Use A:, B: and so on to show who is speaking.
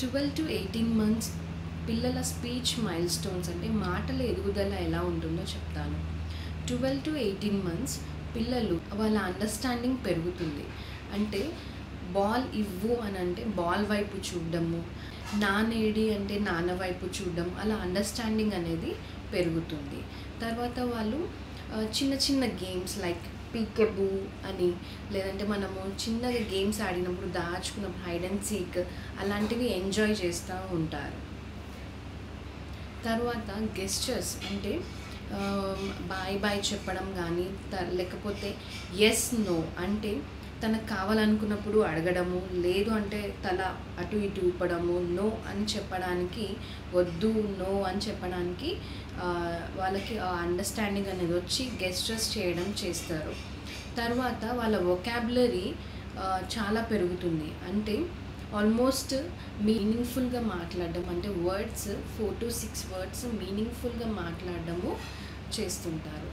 A: 12 to 18 months పిల్లల speech mile stones అంటే మాటల ఎదుగుదల ఎలా ఉంటుందో చెప్తాను. 12 to 18 months పిల్లలు వాళ్ళ అండర్స్టాండింగ్ పెరుగుతుంది. అంటే బాల్ ఇవ్వు అని అంటే బాల్ వైపు చూడడము, నానేడి అంటే నాన్న వైపు చూడడం, అలా అండర్స్టాండింగ్ అనేది పెరుగుతుంది. తర్వాత వాళ్ళు చిన్న చిన్న గేమ్స్ లైక్ పీకెబూ అని, లేదంటే మనము చిన్నగా గేమ్స్ ఆడినప్పుడు దాచుకున్నప్పుడు హైడ్ అండ్ సీక్ అలాంటివి ఎంజాయ్ చేస్తూ ఉంటారు. తర్వాత గెస్చర్స్ అంటే బాయ్ బాయ్ చెప్పడం కానీ, లేకపోతే ఎస్ నో అంటే తనకు కావాలనుకున్నప్పుడు అడగడము, లేదు అంటే తల అటు ఇటు ఊపడము, నో అని చెప్పడానికి, వద్దు నో అని చెప్పడానికి వాళ్ళకి అండర్స్టాండింగ్ అనేది వచ్చి గెస్చర్స్ చేయడం చేస్తారు. తర్వాత వాళ్ళ వొకాబులరీ చాలా పెరుగుతుంది. అంటే ఆల్మోస్ట్ మీనింగ్ఫుల్గా మాట్లాడడం, అంటే వర్డ్స్ 4 to 6 వర్డ్స్ మీనింగ్ఫుల్గా మాట్లాడడము చేస్తుంటారు.